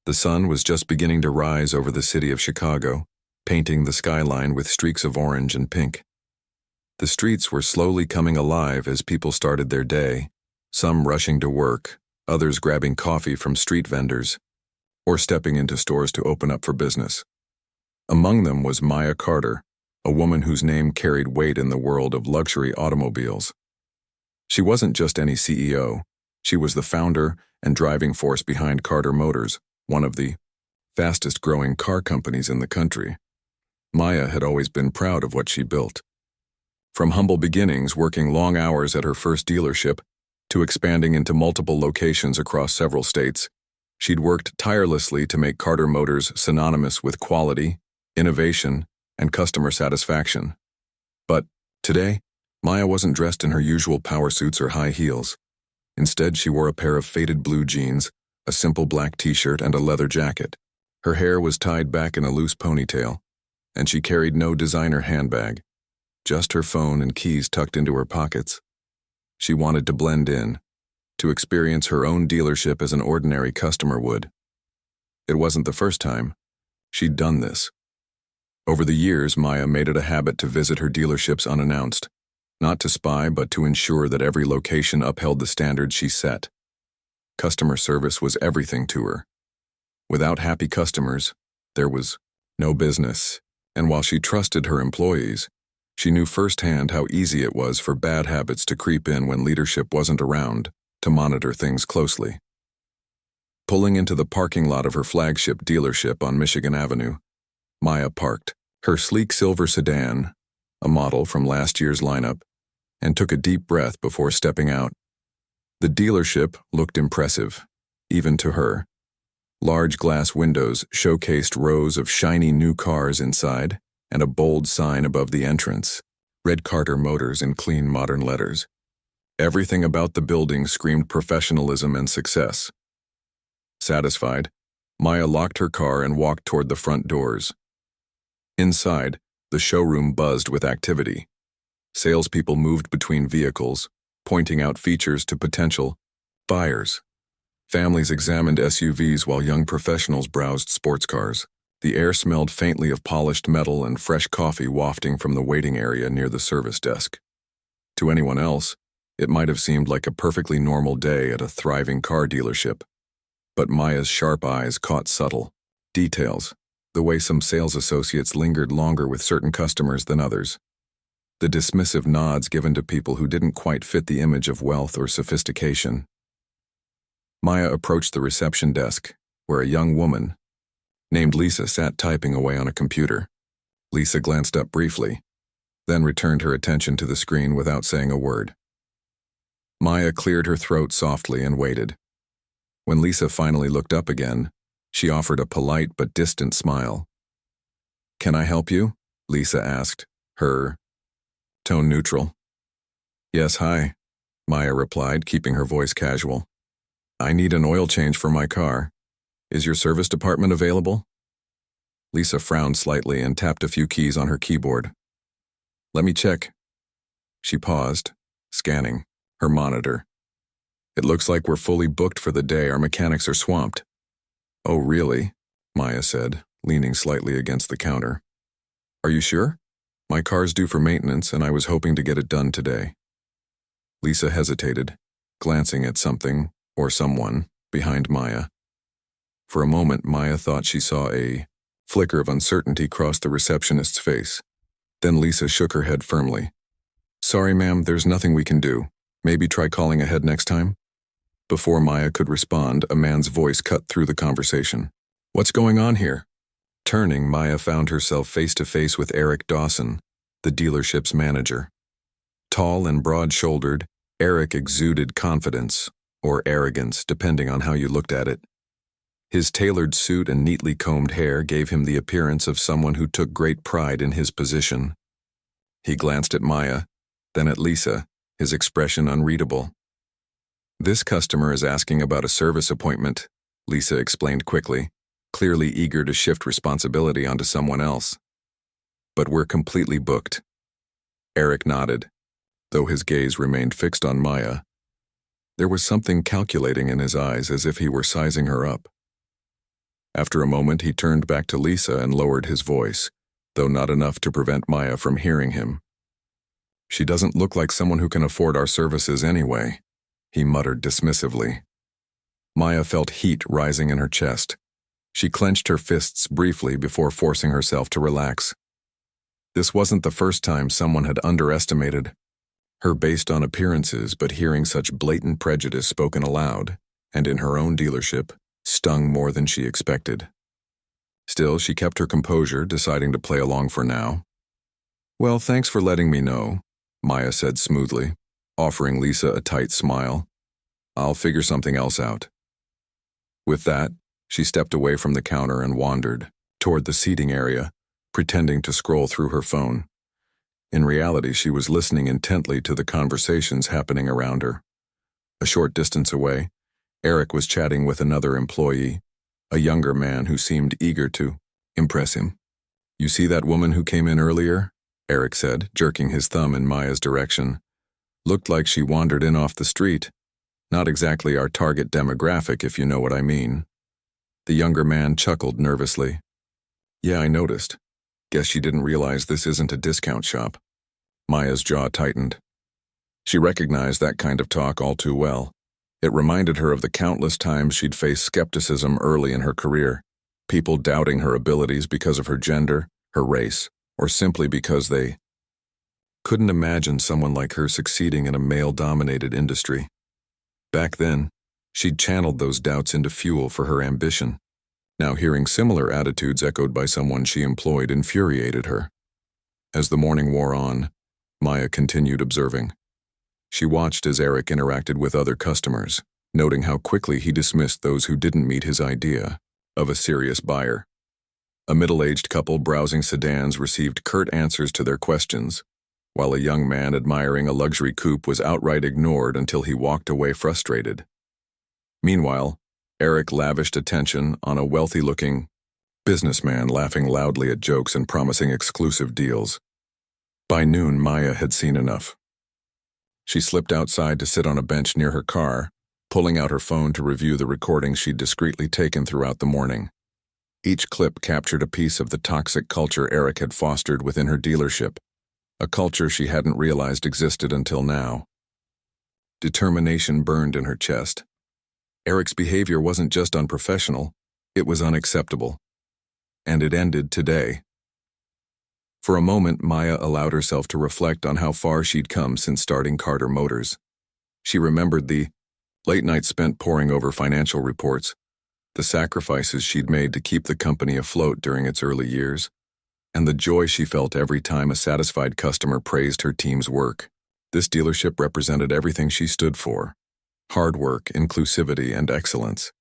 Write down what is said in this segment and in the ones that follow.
The sun was just beginning to rise over the city of Chicago, painting the skyline with streaks of orange and pink. The streets were slowly coming alive as people started their day, some rushing to work, others grabbing coffee from street vendors, or stepping into stores to open up for business. Among them was Maya Carter, a woman whose name carried weight in the world of luxury automobiles. She wasn't just any CEO, she was the founder and driving force behind Carter Motors, one of the fastest-growing car companies in the country. Maya had always been proud of what she built. From humble beginnings working long hours at her first dealership to expanding into multiple locations across several states, she'd worked tirelessly to make Carter Motors synonymous with quality, innovation, and customer satisfaction. But today, Maya wasn't dressed in her usual power suits or high heels. Instead, she wore a pair of faded blue jeans, a simple black t-shirt, and a leather jacket. Her hair was tied back in a loose ponytail, and she carried no designer handbag, just her phone and keys tucked into her pockets. She wanted to blend in, to experience her own dealership as an ordinary customer would. It wasn't the first time she'd done this. Over the years, Maya made it a habit to visit her dealerships unannounced, not to spy but to ensure that every location upheld the standards she set. Customer service was everything to her. Without happy customers, there was no business, and while she trusted her employees, she knew firsthand how easy it was for bad habits to creep in when leadership wasn't around to monitor things closely. Pulling into the parking lot of her flagship dealership on Michigan Avenue, Maya parked her sleek silver sedan, a model from last year's lineup, and took a deep breath before stepping out. The dealership looked impressive, even to her. Large glass windows showcased rows of shiny new cars inside, and a bold sign above the entrance, "Red Carter Motors" in clean modern letters. Everything about the building screamed professionalism and success. Satisfied, Maya locked her car and walked toward the front doors. Inside, the showroom buzzed with activity. Salespeople moved between vehicles, pointing out features to potential buyers. Families examined SUVs while young professionals browsed sports cars. The air smelled faintly of polished metal and fresh coffee wafting from the waiting area near the service desk. To anyone else, it might have seemed like a perfectly normal day at a thriving car dealership. But Maya's sharp eyes caught subtle details, the way some sales associates lingered longer with certain customers than others, the dismissive nods given to people who didn't quite fit the image of wealth or sophistication. Maya approached the reception desk, where a young woman named Lisa sat typing away on a computer. Lisa glanced up briefly, then returned her attention to the screen without saying a word. Maya cleared her throat softly and waited. When Lisa finally looked up again, she offered a polite but distant smile. "Can I help you?" Lisa asked, her tone neutral. "Yes, hi," Maya replied, keeping her voice casual. "I need an oil change for my car. Is your service department available?" Lisa frowned slightly and tapped a few keys on her keyboard. "Let me check." She paused, scanning her monitor. "It looks like we're fully booked for the day. Our mechanics are swamped." "Oh, really?" Maya said, leaning slightly against the counter. "Are you sure? My car's due for maintenance, and I was hoping to get it done today." Lisa hesitated, glancing at something, or someone, behind Maya. For a moment, Maya thought she saw a flicker of uncertainty cross the receptionist's face. Then Lisa shook her head firmly. "Sorry, ma'am, there's nothing we can do. Maybe try calling ahead next time?" Before Maya could respond, a man's voice cut through the conversation. "What's going on here?" Turning, Maya found herself face-to-face with Eric Dawson, the dealership's manager. Tall and broad-shouldered, Eric exuded confidence, or arrogance, depending on how you looked at it. His tailored suit and neatly combed hair gave him the appearance of someone who took great pride in his position. He glanced at Maya, then at Lisa, his expression unreadable. "This customer is asking about a service appointment," Lisa explained quickly, clearly eager to shift responsibility onto someone else. "But we're completely booked." Eric nodded, though his gaze remained fixed on Maya. There was something calculating in his eyes, as if he were sizing her up. After a moment, he turned back to Lisa and lowered his voice, though not enough to prevent Maya from hearing him. "She doesn't look like someone who can afford our services anyway," he muttered dismissively. Maya felt heat rising in her chest. She clenched her fists briefly before forcing herself to relax. This wasn't the first time someone had underestimated her based on appearances, but hearing such blatant prejudice spoken aloud, and in her own dealership, stung more than she expected. Still, she kept her composure, deciding to play along for now. "Well, thanks for letting me know," Maya said smoothly, offering Lisa a tight smile. "I'll figure something else out." With that, she stepped away from the counter and wandered toward the seating area, pretending to scroll through her phone. In reality, she was listening intently to the conversations happening around her. A short distance away, Eric was chatting with another employee, a younger man who seemed eager to impress him. "You see that woman who came in earlier?" Eric said, jerking his thumb in Maya's direction. "Looked like she wandered in off the street. Not exactly our target demographic, if you know what I mean." The younger man chuckled nervously. "Yeah, I noticed. Guess she didn't realize this isn't a discount shop." Maya's jaw tightened. She recognized that kind of talk all too well. It reminded her of the countless times she'd faced skepticism early in her career, people doubting her abilities because of her gender, her race, or simply because they couldn't imagine someone like her succeeding in a male-dominated industry. Back then, she'd channeled those doubts into fuel for her ambition. Now hearing similar attitudes echoed by someone she employed infuriated her. As the morning wore on, Maya continued observing. She watched as Eric interacted with other customers, noting how quickly he dismissed those who didn't meet his idea of a serious buyer. A middle-aged couple browsing sedans received curt answers to their questions, while a young man admiring a luxury coupe was outright ignored until he walked away frustrated. Meanwhile, Eric lavished attention on a wealthy-looking businessman laughing loudly at jokes and promising exclusive deals. By noon, Maya had seen enough. She slipped outside to sit on a bench near her car, pulling out her phone to review the recordings she'd discreetly taken throughout the morning. Each clip captured a piece of the toxic culture Eric had fostered within her dealership, a culture she hadn't realized existed until now. Determination burned in her chest. Eric's behavior wasn't just unprofessional, it was unacceptable. And it ended today. For a moment, Maya allowed herself to reflect on how far she'd come since starting Carter Motors. She remembered the late nights spent poring over financial reports, the sacrifices she'd made to keep the company afloat during its early years, and the joy she felt every time a satisfied customer praised her team's work. This dealership represented everything she stood for: hard work, inclusivity, and excellence.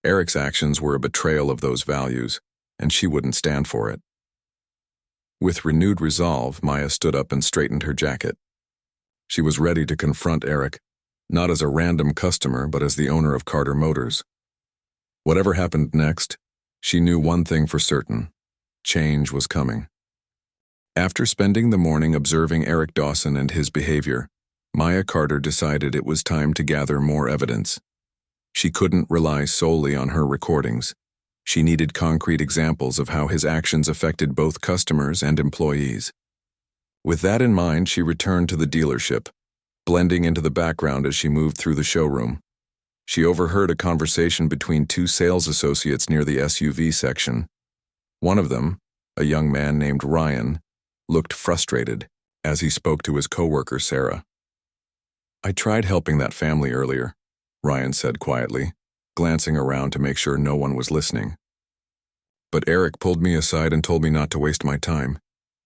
Eric's actions were a betrayal of those values, and she wouldn't stand for it. With renewed resolve, Maya stood up and straightened her jacket. She was ready to confront Eric, not as a random customer, but as the owner of Carter Motors. Whatever happened next, she knew one thing for certain: change was coming. After spending the morning observing Eric Dawson and his behavior, Maya Carter decided it was time to gather more evidence. She couldn't rely solely on her recordings. She needed concrete examples of how his actions affected both customers and employees. With that in mind, she returned to the dealership, blending into the background as she moved through the showroom. She overheard a conversation between two sales associates near the SUV section. One of them, a young man named Ryan, looked frustrated as he spoke to his coworker Sarah. "I tried helping that family earlier," Ryan said quietly, glancing around to make sure no one was listening. "But Eric pulled me aside and told me not to waste my time.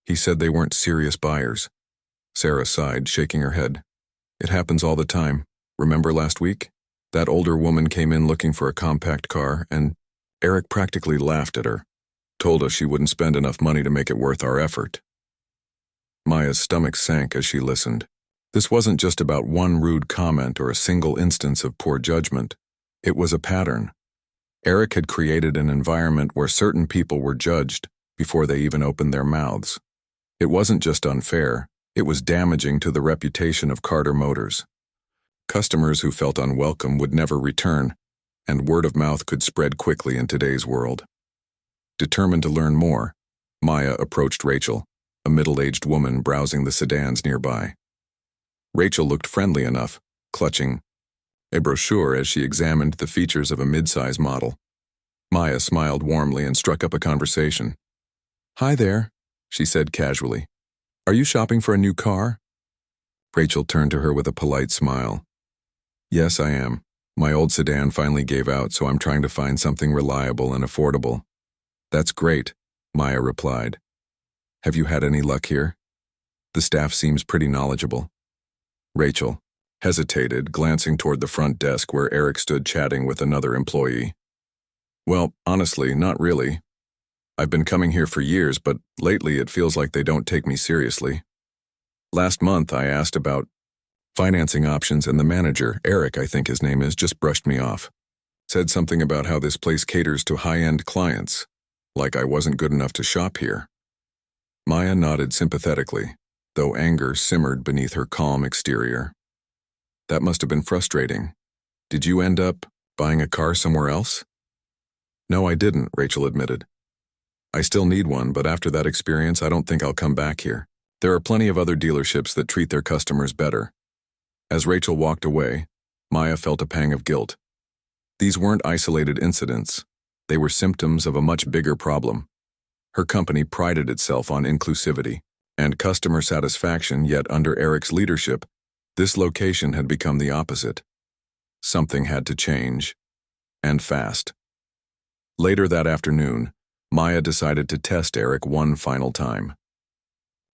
He said they weren't serious buyers." Sarah sighed, shaking her head. "It happens all the time. Remember last week? That older woman came in looking for a compact car, and Eric practically laughed at her, told us she wouldn't spend enough money to make it worth our effort." Maya's stomach sank as she listened. This wasn't just about one rude comment or a single instance of poor judgment. It was a pattern. Eric had created an environment where certain people were judged before they even opened their mouths. It wasn't just unfair, it was damaging to the reputation of Carter Motors. Customers who felt unwelcome would never return, and word of mouth could spread quickly in today's world. Determined to learn more, Maya approached Rachel, a middle-aged woman browsing the sedans nearby. Rachel looked friendly enough, clutching a brochure as she examined the features of a mid-size model. Maya smiled warmly and struck up a conversation. "Hi there," she said casually. "Are you shopping for a new car?" Rachel turned to her with a polite smile. "Yes, I am. My old sedan finally gave out, so I'm trying to find something reliable and affordable." "That's great," Maya replied. "Have you had any luck here? The staff seems pretty knowledgeable." Rachel hesitated, glancing toward the front desk where Eric stood chatting with another employee. "Well, honestly, not really. I've been coming here for years, but lately it feels like they don't take me seriously. Last month I asked about financing options and the manager, Eric I think his name is, just brushed me off. Said something about how this place caters to high-end clients, like I wasn't good enough to shop here." Maya nodded sympathetically, though anger simmered beneath her calm exterior. "That must have been frustrating. Did you end up buying a car somewhere else?" "No, I didn't," Rachel admitted. "I still need one, but after that experience, I don't think I'll come back here. There are plenty of other dealerships that treat their customers better." As Rachel walked away, Maya felt a pang of guilt. These weren't isolated incidents. They were symptoms of a much bigger problem. Her company prided itself on inclusivity and customer satisfaction, yet under Eric's leadership, this location had become the opposite. Something had to change, and fast. Later that afternoon, Maya decided to test Eric one final time.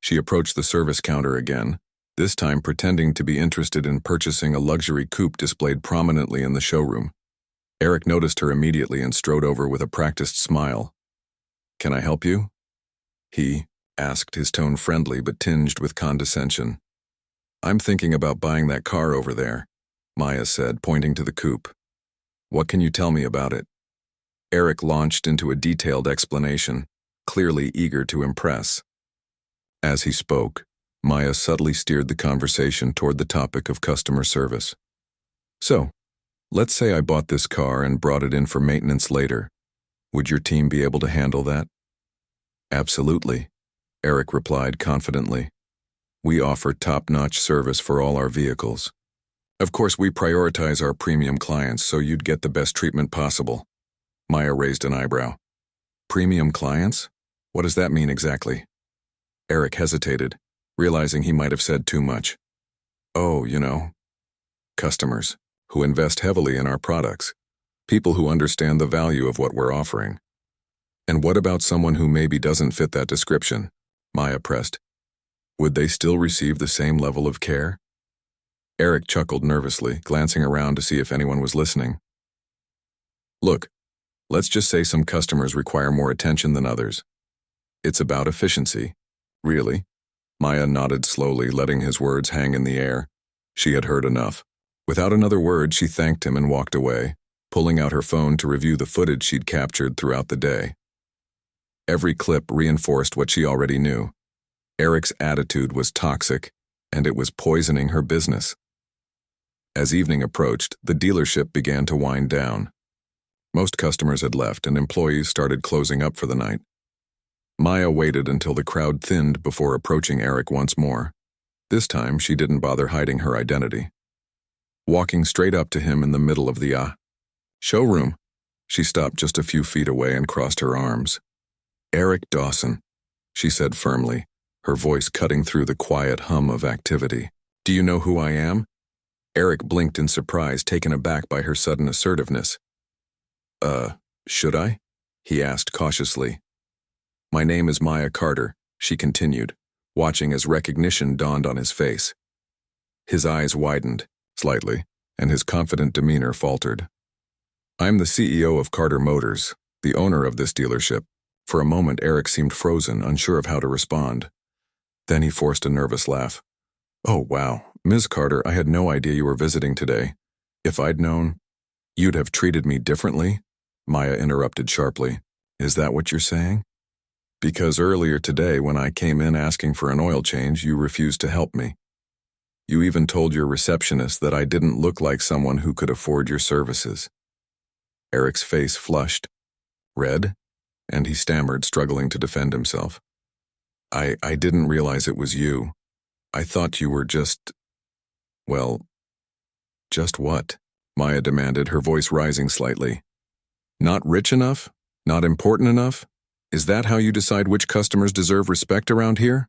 She approached the service counter again, this time pretending to be interested in purchasing a luxury coupe displayed prominently in the showroom. Eric noticed her immediately and strode over with a practiced smile. "Can I help you?" he asked, his tone friendly but tinged with condescension. "I'm thinking about buying that car over there," Maya said, pointing to the coupe. "What can you tell me about it?" Eric launched into a detailed explanation, clearly eager to impress. As he spoke, Maya subtly steered the conversation toward the topic of customer service. "So, let's say I bought this car and brought it in for maintenance later. Would your team be able to handle that?" "Absolutely," Eric replied confidently. "We offer top-notch service for all our vehicles. Of course, we prioritize our premium clients, so you'd get the best treatment possible." Maya raised an eyebrow. "Premium clients? What does that mean exactly?" Eric hesitated, realizing he might have said too much. "Oh, customers who invest heavily in our products, people who understand the value of what we're offering." "And what about someone who maybe doesn't fit that description?" Maya pressed. "Would they still receive the same level of care?" Eric chuckled nervously, glancing around to see if anyone was listening. "Look, let's just say some customers require more attention than others. It's about efficiency." "Really?" Maya nodded slowly, letting his words hang in the air. She had heard enough. Without another word, she thanked him and walked away, pulling out her phone to review the footage she'd captured throughout the day. Every clip reinforced what she already knew. Eric's attitude was toxic, and it was poisoning her business. As evening approached, the dealership began to wind down. Most customers had left, and employees started closing up for the night. Maya waited until the crowd thinned before approaching Eric once more. This time, she didn't bother hiding her identity. Walking straight up to him in the middle of the showroom, she stopped just a few feet away and crossed her arms. "Eric Dawson," she said firmly, her voice cutting through the quiet hum of activity. "Do you know who I am?" Eric blinked in surprise, taken aback by her sudden assertiveness. Should I?" he asked cautiously. "My name is Maya Carter," she continued, watching as recognition dawned on his face. His eyes widened, slightly, and his confident demeanor faltered. "I'm the CEO of Carter Motors, the owner of this dealership." For a moment, Eric seemed frozen, unsure of how to respond. Then he forced a nervous laugh. "Oh, wow. Ms. Carter, I had no idea you were visiting today. If I'd known, you'd have treated me differently?" Maya interrupted sharply. "Is that what you're saying? Because earlier today, when I came in asking for an oil change, you refused to help me. You even told your receptionist that I didn't look like someone who could afford your services." Eric's face flushed. "Red? and he stammered, struggling to defend himself. I didn't realize it was you. I thought you were just, well, just what? Maya demanded, her voice rising slightly. Not rich enough? Not important enough? Is that how you decide which customers deserve respect around here?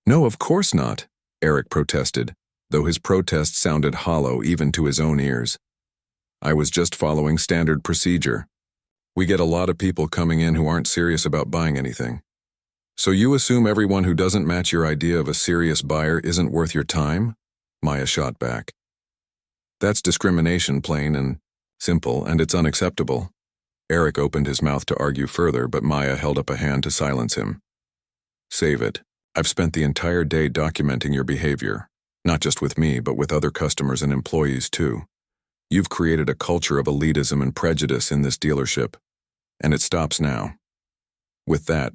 No, of course not, Eric protested, though his protest sounded hollow even to his own ears. I was just following standard procedure. We get a lot of people coming in who aren't serious about buying anything. So you assume everyone who doesn't match your idea of a serious buyer isn't worth your time? Maya shot back. That's discrimination, plain and simple, and it's unacceptable. Eric opened his mouth to argue further, but Maya held up a hand to silence him. Save it. I've spent the entire day documenting your behavior, not just with me, but with other customers and employees too. You've created a culture of elitism and prejudice in this dealership, and it stops now. With that,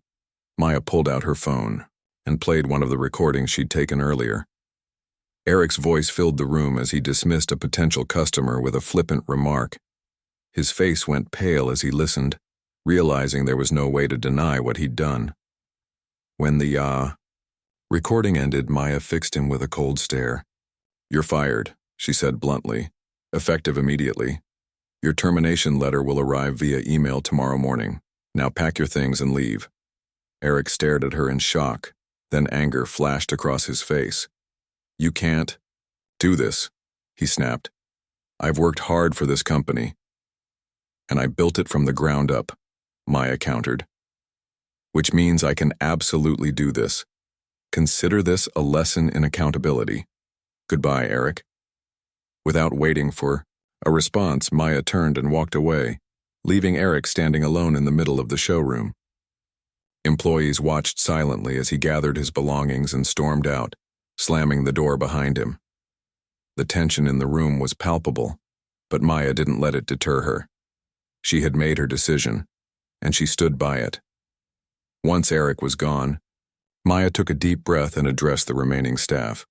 Maya pulled out her phone and played one of the recordings she'd taken earlier. Eric's voice filled the room as he dismissed a potential customer with a flippant remark. His face went pale as he listened, realizing there was no way to deny what he'd done. When the recording ended, Maya fixed him with a cold stare. You're fired, she said bluntly, effective immediately. Your termination letter will arrive via email tomorrow morning. Now pack your things and leave. Eric stared at her in shock, then anger flashed across his face. You can't do this, he snapped. I've worked hard for this company. And I built it from the ground up, Maya countered. Which means I can absolutely do this. Consider this a lesson in accountability. Goodbye, Eric. Without waiting for a response, Maya turned and walked away, leaving Eric standing alone in the middle of the showroom. Employees watched silently as he gathered his belongings and stormed out, slamming the door behind him. The tension in the room was palpable, but Maya didn't let it deter her. She had made her decision, and she stood by it. Once Eric was gone, Maya took a deep breath and addressed the remaining staff.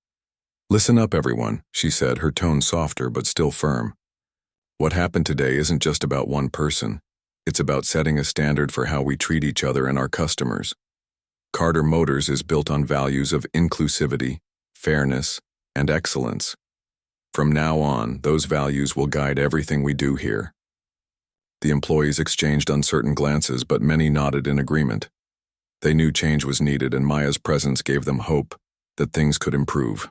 Listen up, everyone, she said, her tone softer but still firm. What happened today isn't just about one person. It's about setting a standard for how we treat each other and our customers. Carter Motors is built on values of inclusivity, fairness, and excellence. From now on, those values will guide everything we do here. The employees exchanged uncertain glances, but many nodded in agreement. They knew change was needed, and Maya's presence gave them hope that things could improve.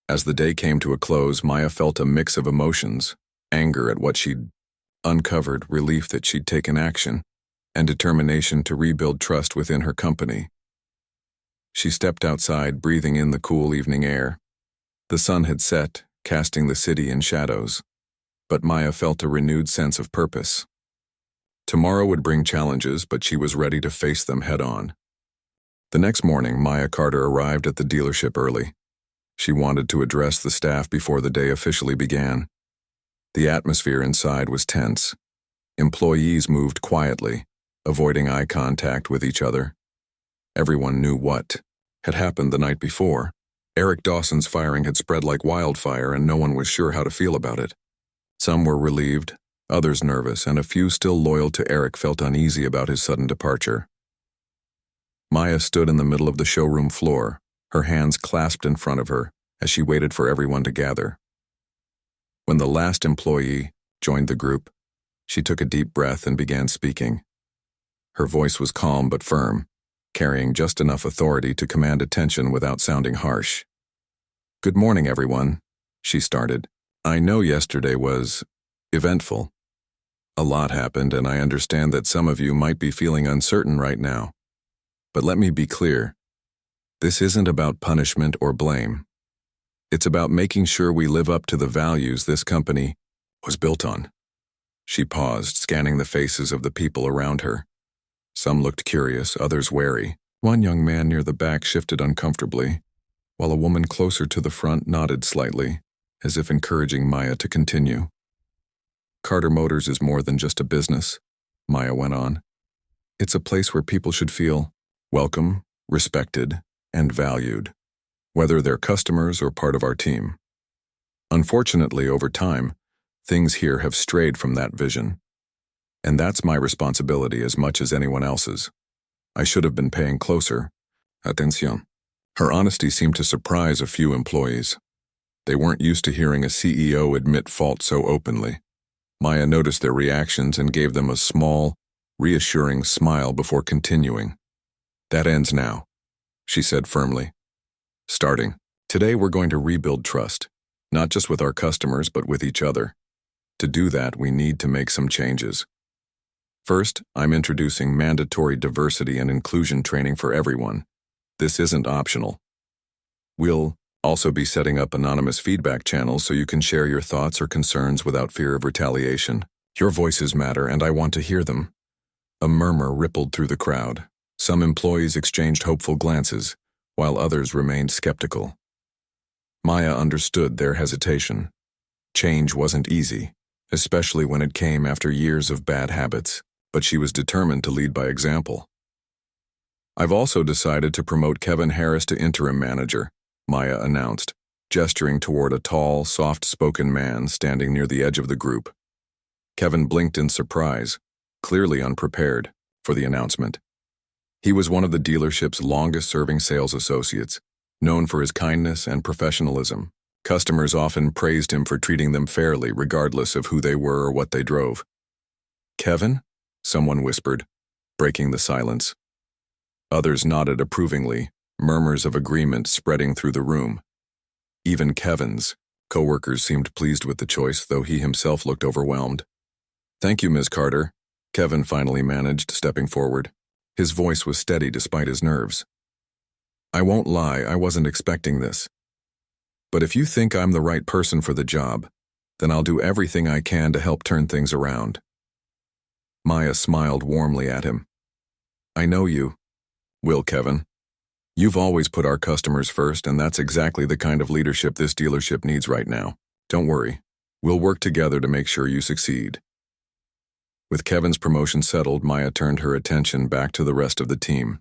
As the day came to a close, Maya felt a mix of emotions: anger at what she'd uncovered, relief that she'd taken action, and determination to rebuild trust within her company. She stepped outside, breathing in the cool evening air. The sun had set, casting the city in shadows, but Maya felt a renewed sense of purpose. Tomorrow would bring challenges, but she was ready to face them head-on. The next morning, Maya Carter arrived at the dealership early. She wanted to address the staff before the day officially began. The atmosphere inside was tense. Employees moved quietly, avoiding eye contact with each other. Everyone knew what had happened the night before. Eric Dawson's firing had spread like wildfire, and no one was sure how to feel about it. Some were relieved, others nervous, and a few still loyal to Eric felt uneasy about his sudden departure. Maya stood in the middle of the showroom floor, her hands clasped in front of her, as she waited for everyone to gather. When the last employee joined the group, she took a deep breath and began speaking. Her voice was calm but firm, carrying just enough authority to command attention without sounding harsh. Good morning, everyone, she started. I know yesterday was eventful. A lot happened, and I understand that some of you might be feeling uncertain right now. But let me be clear. This isn't about punishment or blame. It's about making sure we live up to the values this company was built on. She paused, scanning the faces of the people around her. Some looked curious, others wary. One young man near the back shifted uncomfortably, while a woman closer to the front nodded slightly, as if encouraging Maya to continue. Carter Motors is more than just a business, Maya went on. It's a place where people should feel welcome, respected, and valued, whether they're customers or part of our team. Unfortunately, over time, things here have strayed from that vision. And that's my responsibility as much as anyone else's. I should have been paying closer atención. Her honesty seemed to surprise a few employees. They weren't used to hearing a CEO admit fault so openly. Maya noticed their reactions and gave them a small, reassuring smile before continuing. That ends now, she said firmly. Starting today, we're going to rebuild trust, not just with our customers, but with each other. To do that, we need to make some changes. First, I'm introducing mandatory diversity and inclusion training for everyone. This isn't optional. We'll also be setting up anonymous feedback channels so you can share your thoughts or concerns without fear of retaliation. Your voices matter, and I want to hear them. A murmur rippled through the crowd. Some employees exchanged hopeful glances, while others remained skeptical. Maya understood their hesitation. Change wasn't easy, especially when it came after years of bad habits, but she was determined to lead by example. I've also decided to promote Kevin Harris to interim manager, Maya announced, gesturing toward a tall, soft-spoken man standing near the edge of the group. Kevin blinked in surprise, clearly unprepared for the announcement. He was one of the dealership's longest-serving sales associates, known for his kindness and professionalism. Customers often praised him for treating them fairly, regardless of who they were or what they drove. "Kevin?" someone whispered, breaking the silence. Others nodded approvingly, murmurs of agreement spreading through the room. Even Kevin's coworkers seemed pleased with the choice, though he himself looked overwhelmed. "Thank you, Ms. Carter," Kevin finally managed, stepping forward. His voice was steady despite his nerves. "I won't lie, I wasn't expecting this. But if you think I'm the right person for the job, then I'll do everything I can to help turn things around." Maya smiled warmly at him. "I know you will, Kevin. You've always put our customers first, and that's exactly the kind of leadership this dealership needs right now. Don't worry, we'll work together to make sure you succeed." With Kevin's promotion settled, Maya turned her attention back to the rest of the team.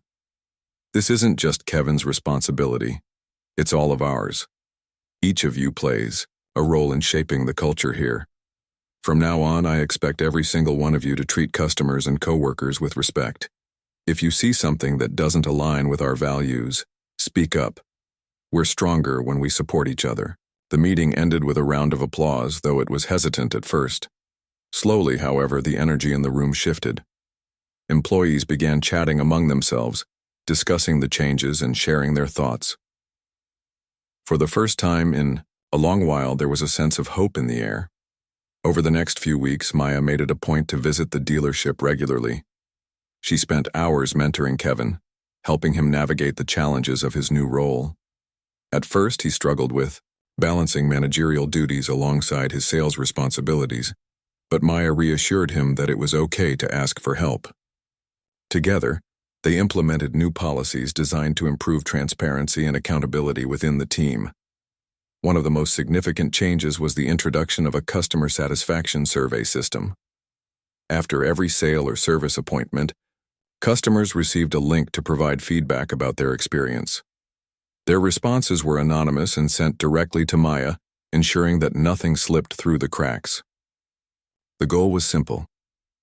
"This isn't just Kevin's responsibility, it's all of ours. Each of you plays a role in shaping the culture here. From now on, I expect every single one of you to treat customers and coworkers with respect. If you see something that doesn't align with our values, speak up. We're stronger when we support each other." The meeting ended with a round of applause, though it was hesitant at first. Slowly, however, the energy in the room shifted. Employees began chatting among themselves, discussing the changes and sharing their thoughts. For the first time in a long while, there was a sense of hope in the air. Over the next few weeks, Maya made it a point to visit the dealership regularly. She spent hours mentoring Kevin, helping him navigate the challenges of his new role. At first, he struggled with balancing managerial duties alongside his sales responsibilities, but Maya reassured him that it was okay to ask for help. Together, they implemented new policies designed to improve transparency and accountability within the team. One of the most significant changes was the introduction of a customer satisfaction survey system. After every sale or service appointment, customers received a link to provide feedback about their experience. Their responses were anonymous and sent directly to Maya, ensuring that nothing slipped through the cracks. The goal was simple: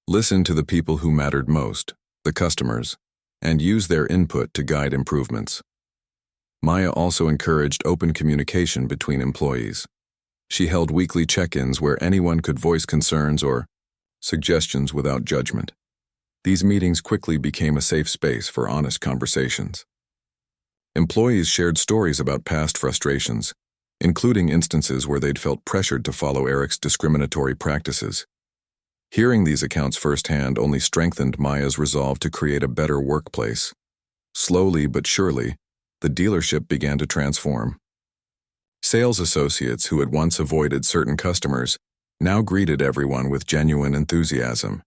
listen to the people who mattered most, the customers, and use their input to guide improvements. Maya also encouraged open communication between employees. She held weekly check-ins where anyone could voice concerns or suggestions without judgment. These meetings quickly became a safe space for honest conversations. Employees shared stories about past frustrations, including instances where they'd felt pressured to follow Eric's discriminatory practices. Hearing these accounts firsthand only strengthened Maya's resolve to create a better workplace. Slowly but surely, the dealership began to transform. Sales associates who had once avoided certain customers now greeted everyone with genuine enthusiasm.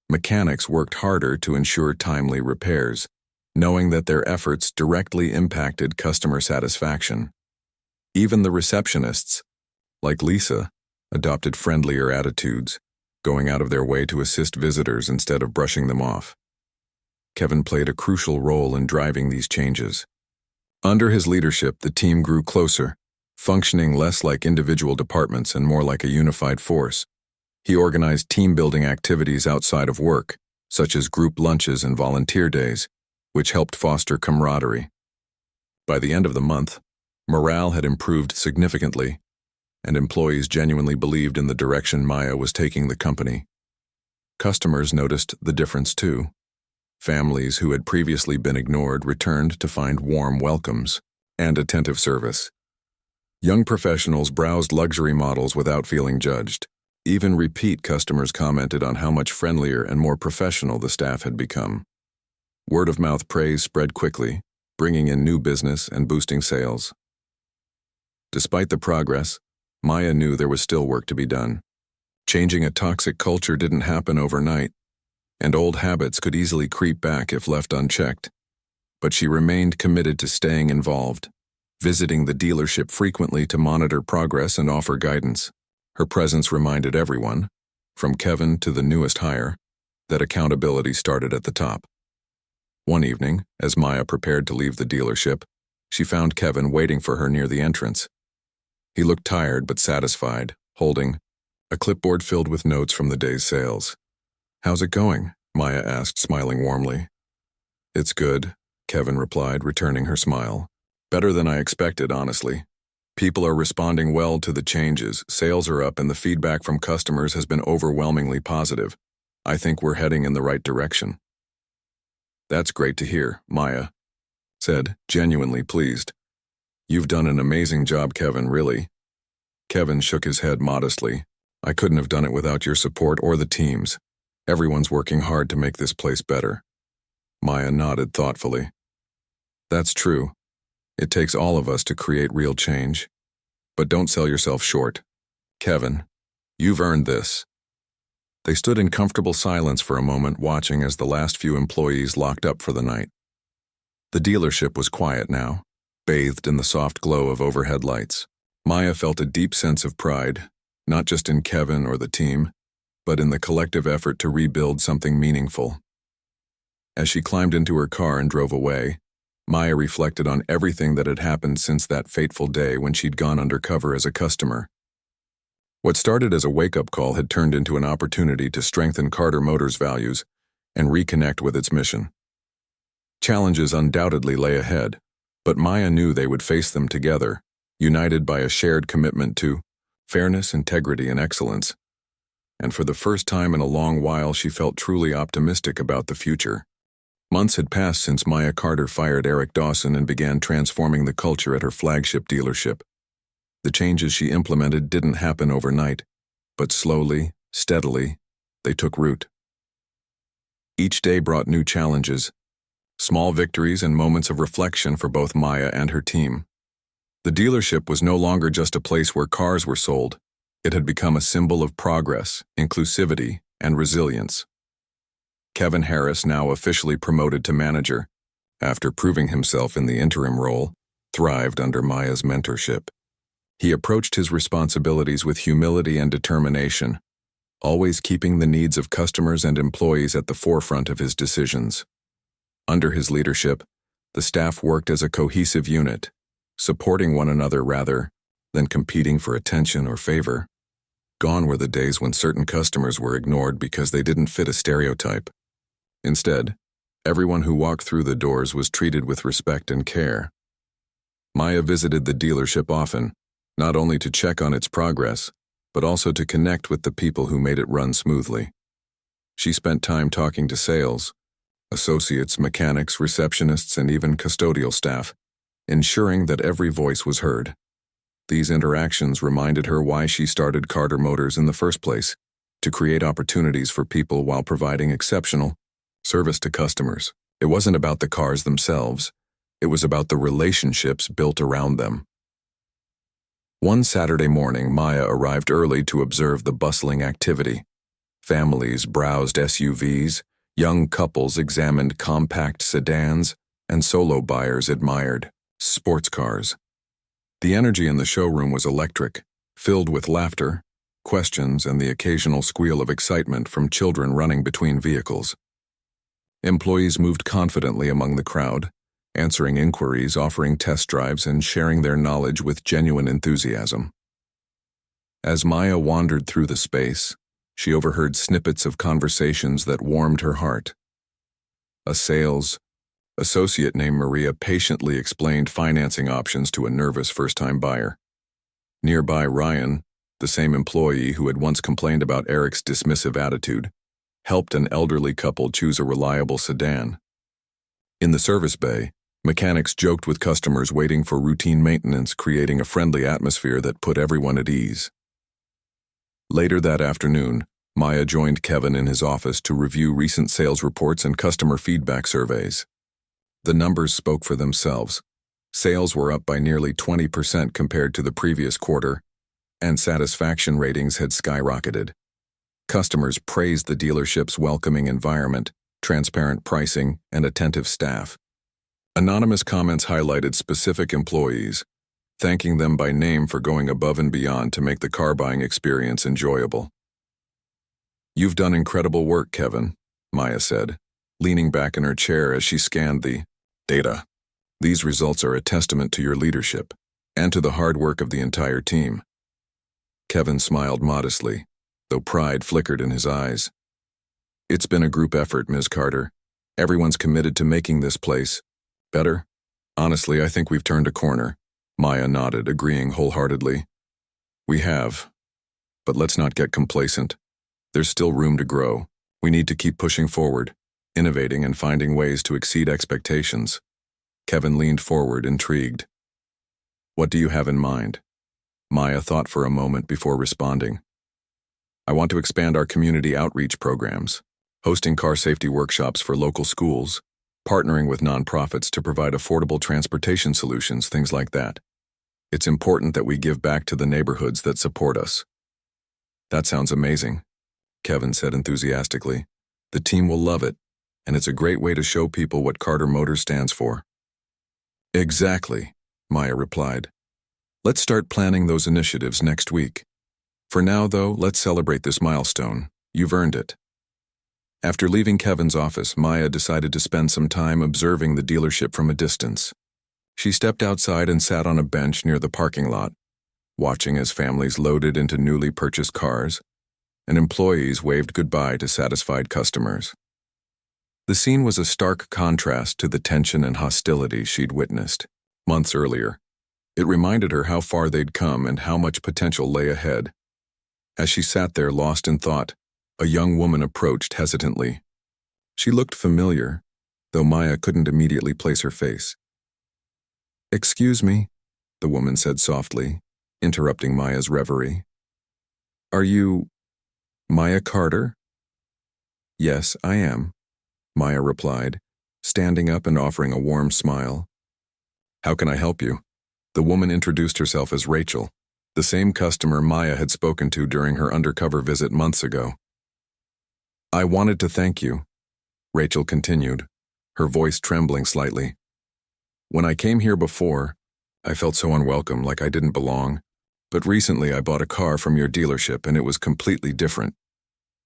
Mechanics worked harder to ensure timely repairs, knowing that their efforts directly impacted customer satisfaction. Even the receptionists, like Lisa, adopted friendlier attitudes, going out of their way to assist visitors instead of brushing them off. Kevin played a crucial role in driving these changes. Under his leadership, the team grew closer, functioning less like individual departments and more like a unified force. He organized team-building activities outside of work, such as group lunches and volunteer days, which helped foster camaraderie. By the end of the month, morale had improved significantly, and employees genuinely believed in the direction Maya was taking the company. Customers noticed the difference too. Families who had previously been ignored returned to find warm welcomes and attentive service. Young professionals browsed luxury models without feeling judged. Even repeat customers commented on how much friendlier and more professional the staff had become. Word-of-mouth praise spread quickly, bringing in new business and boosting sales. Despite the progress, Maya knew there was still work to be done. Changing a toxic culture didn't happen overnight, and old habits could easily creep back if left unchecked. But she remained committed to staying involved, visiting the dealership frequently to monitor progress and offer guidance. Her presence reminded everyone, from Kevin to the newest hire, that accountability started at the top. One evening, as Maya prepared to leave the dealership, she found Kevin waiting for her near the entrance. He looked tired but satisfied, holding a clipboard filled with notes from the day's sales. "How's it going?" Maya asked, smiling warmly. "It's good," Kevin replied, returning her smile. "Better than I expected, honestly. People are responding well to the changes, sales are up, and the feedback from customers has been overwhelmingly positive. I think we're heading in the right direction." "That's great to hear," Maya said, genuinely pleased. "You've done an amazing job, Kevin, really." Kevin shook his head modestly. "I couldn't have done it without your support or the team's. Everyone's working hard to make this place better." Maya nodded thoughtfully. "That's true. It takes all of us to create real change. But don't sell yourself short. Kevin, you've earned this." They stood in comfortable silence for a moment, watching as the last few employees locked up for the night. The dealership was quiet now, bathed in the soft glow of overhead lights. Maya felt a deep sense of pride, not just in Kevin or the team, but in the collective effort to rebuild something meaningful. As she climbed into her car and drove away, Maya reflected on everything that had happened since that fateful day when she'd gone undercover as a customer. What started as a wake-up call had turned into an opportunity to strengthen Carter Motors' values and reconnect with its mission. Challenges undoubtedly lay ahead, but Maya knew they would face them together, united by a shared commitment to fairness, integrity, and excellence. And for the first time in a long while, she felt truly optimistic about the future. Months had passed since Maya Carter fired Eric Dawson and began transforming the culture at her flagship dealership. The changes she implemented didn't happen overnight, but slowly, steadily, they took root. Each day brought new challenges, small victories and moments of reflection for both Maya and her team. The dealership was no longer just a place where cars were sold. It had become a symbol of progress, inclusivity, and resilience. Kevin Harris, now officially promoted to manager, after proving himself in the interim role, thrived under Maya's mentorship. He approached his responsibilities with humility and determination, always keeping the needs of customers and employees at the forefront of his decisions. Under his leadership, the staff worked as a cohesive unit, supporting one another rather than competing for attention or favor. Gone were the days when certain customers were ignored because they didn't fit a stereotype. Instead, everyone who walked through the doors was treated with respect and care. Maya visited the dealership often, not only to check on its progress, but also to connect with the people who made it run smoothly. She spent time talking to sales, associates, mechanics, receptionists, and even custodial staff, ensuring that every voice was heard. These interactions reminded her why she started Carter Motors in the first place, to create opportunities for people while providing exceptional service to customers. It wasn't about the cars themselves, it was about the relationships built around them. One Saturday morning, Maya arrived early to observe the bustling activity. Families browsed SUVs, young couples examined compact sedans, and solo buyers admired sports cars. The energy in the showroom was electric, filled with laughter, questions, and the occasional squeal of excitement from children running between vehicles. Employees moved confidently among the crowd, answering inquiries, offering test drives, and sharing their knowledge with genuine enthusiasm. As Maya wandered through the space, She overheard snippets of conversations that warmed her heart. A sales associate named Maria patiently explained financing options to a nervous first-time buyer. Nearby, Ryan, the same employee who had once complained about Eric's dismissive attitude, helped an elderly couple choose a reliable sedan. In the service bay, mechanics joked with customers waiting for routine maintenance, creating a friendly atmosphere that put everyone at ease. Later that afternoon, Maya joined Kevin in his office to review recent sales reports and customer feedback surveys. The numbers spoke for themselves. Sales were up by nearly 20% compared to the previous quarter, and satisfaction ratings had skyrocketed. Customers praised the dealership's welcoming environment, transparent pricing, and attentive staff. Anonymous comments highlighted specific employees, thanking them by name for going above and beyond to make the car buying experience enjoyable. "You've done incredible work, Kevin," Maya said, leaning back in her chair as she scanned the data. "These results are a testament to your leadership and to the hard work of the entire team." Kevin smiled modestly, though pride flickered in his eyes. "It's been a group effort, Ms. Carter. Everyone's committed to making this place better. Honestly, I think we've turned a corner." Maya nodded, agreeing wholeheartedly. "We have. But let's not get complacent. There's still room to grow. We need to keep pushing forward, innovating and finding ways to exceed expectations." Kevin leaned forward, intrigued. "What do you have in mind?" Maya thought for a moment before responding. "I want to expand our community outreach programs, hosting car safety workshops for local schools, partnering with nonprofits to provide affordable transportation solutions, things like that. It's important that we give back to the neighborhoods that support us." "That sounds amazing," Kevin said enthusiastically. "The team will love it, and it's a great way to show people what Carter Motors stands for." "Exactly," Maya replied. "Let's start planning those initiatives next week. For now, though, let's celebrate this milestone. You've earned it." After leaving Kevin's office, Maya decided to spend some time observing the dealership from a distance. She stepped outside and sat on a bench near the parking lot, watching as families loaded into newly purchased cars, and employees waved goodbye to satisfied customers. The scene was a stark contrast to the tension and hostility she'd witnessed months earlier. It reminded her how far they'd come and how much potential lay ahead. As she sat there lost in thought, a young woman approached hesitantly. She looked familiar, though Maya couldn't immediately place her face. "Excuse me," the woman said softly, interrupting Maya's reverie. "Are you Maya Carter?" "Yes, I am," Maya replied, standing up and offering a warm smile. "How can I help you?" The woman introduced herself as Rachel, the same customer Maya had spoken to during her undercover visit months ago. "I wanted to thank you," Rachel continued, her voice trembling slightly. "When I came here before, I felt so unwelcome, like I didn't belong. But recently I bought a car from your dealership and it was completely different.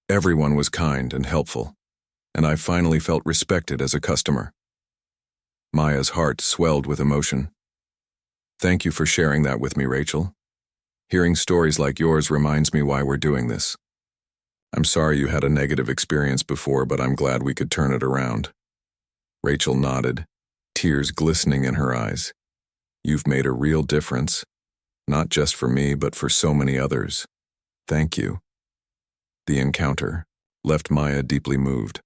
Everyone was kind and helpful, and I finally felt respected as a customer." Maya's heart swelled with emotion. "Thank you for sharing that with me, Rachel. Hearing stories like yours reminds me why we're doing this. I'm sorry you had a negative experience before, but I'm glad we could turn it around." Rachel nodded, tears glistening in her eyes. "You've made a real difference, not just for me, but for so many others. Thank you." The encounter left Maya deeply moved.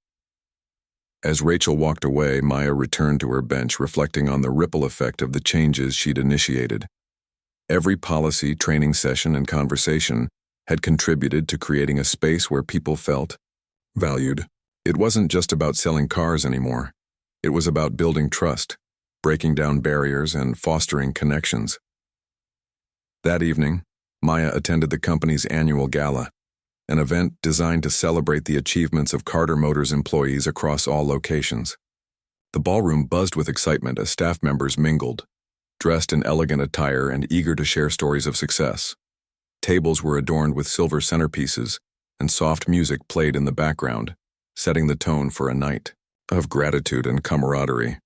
As Rachel walked away, Maya returned to her bench, reflecting on the ripple effect of the changes she'd initiated. Every policy, training session, and conversation had contributed to creating a space where people felt valued. It wasn't just about selling cars anymore. It was about building trust, breaking down barriers, and fostering connections. That evening, Maya attended the company's annual gala, an event designed to celebrate the achievements of Carter Motors employees across all locations. The ballroom buzzed with excitement as staff members mingled, dressed in elegant attire and eager to share stories of success. Tables were adorned with silver centerpieces, and soft music played in the background, setting the tone for a night of gratitude and camaraderie.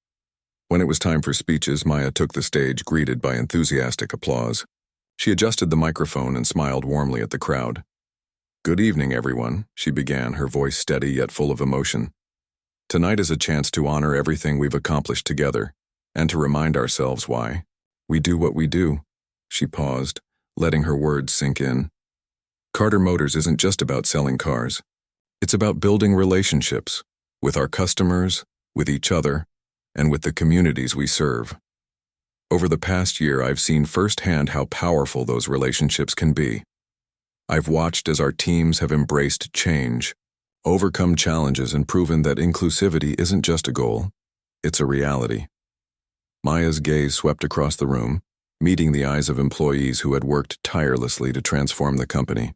When it was time for speeches, Maya took the stage, greeted by enthusiastic applause. She adjusted the microphone and smiled warmly at the crowd. Good evening, everyone, she began, her voice steady yet full of emotion. Tonight is a chance to honor everything we've accomplished together, and to remind ourselves why we do what we do. She paused, letting her words sink in. Carter Motors isn't just about selling cars. It's about building relationships with our customers, with each other, and with the communities we serve. Over the past year, I've seen firsthand how powerful those relationships can be. I've watched as our teams have embraced change, overcome challenges, and proven that inclusivity isn't just a goal, it's a reality. Maya's gaze swept across the room, meeting the eyes of employees who had worked tirelessly to transform the company.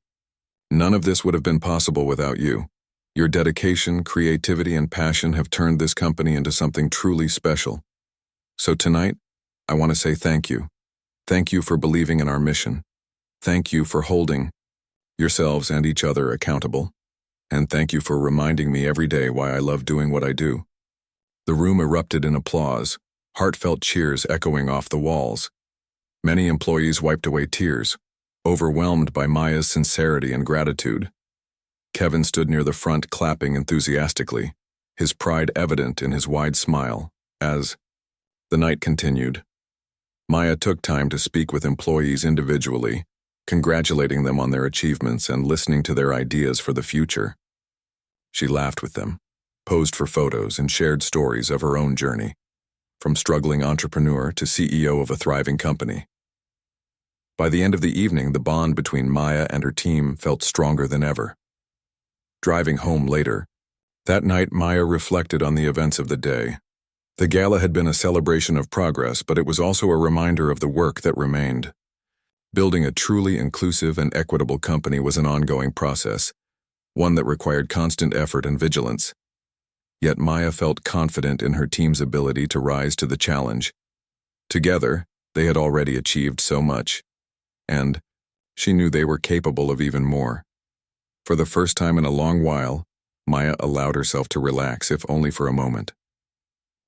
None of this would have been possible without you. Your dedication, creativity, and passion have turned this company into something truly special. So tonight, I want to say thank you. Thank you for believing in our mission. Thank you for holding yourselves and each other accountable. And thank you for reminding me every day why I love doing what I do. The room erupted in applause, heartfelt cheers echoing off the walls. Many employees wiped away tears, overwhelmed by Maya's sincerity and gratitude. Kevin stood near the front clapping enthusiastically, his pride evident in his wide smile. As the night continued, Maya took time to speak with employees individually, congratulating them on their achievements and listening to their ideas for the future. She laughed with them, posed for photos, and shared stories of her own journey, from struggling entrepreneur to CEO of a thriving company. By the end of the evening, the bond between Maya and her team felt stronger than ever. Driving home later, that night Maya reflected on the events of the day. The gala had been a celebration of progress, but it was also a reminder of the work that remained. Building a truly inclusive and equitable company was an ongoing process, one that required constant effort and vigilance. Yet Maya felt confident in her team's ability to rise to the challenge. Together, they had already achieved so much, and she knew they were capable of even more. For the first time in a long while, Maya allowed herself to relax, if only for a moment.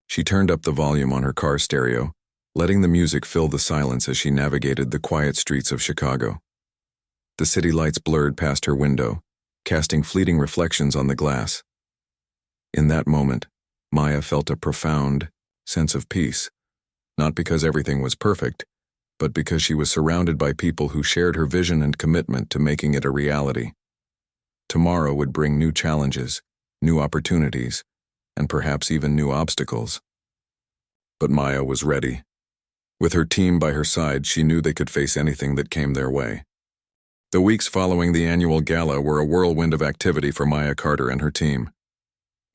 She turned up the volume on her car stereo, letting the music fill the silence as she navigated the quiet streets of Chicago. The city lights blurred past her window, casting fleeting reflections on the glass. In that moment, Maya felt a profound sense of peace, not because everything was perfect, but because she was surrounded by people who shared her vision and commitment to making it a reality. Tomorrow would bring new challenges, new opportunities, and perhaps even new obstacles. But Maya was ready. With her team by her side, she knew they could face anything that came their way. The weeks following the annual gala were a whirlwind of activity for Maya Carter and her team.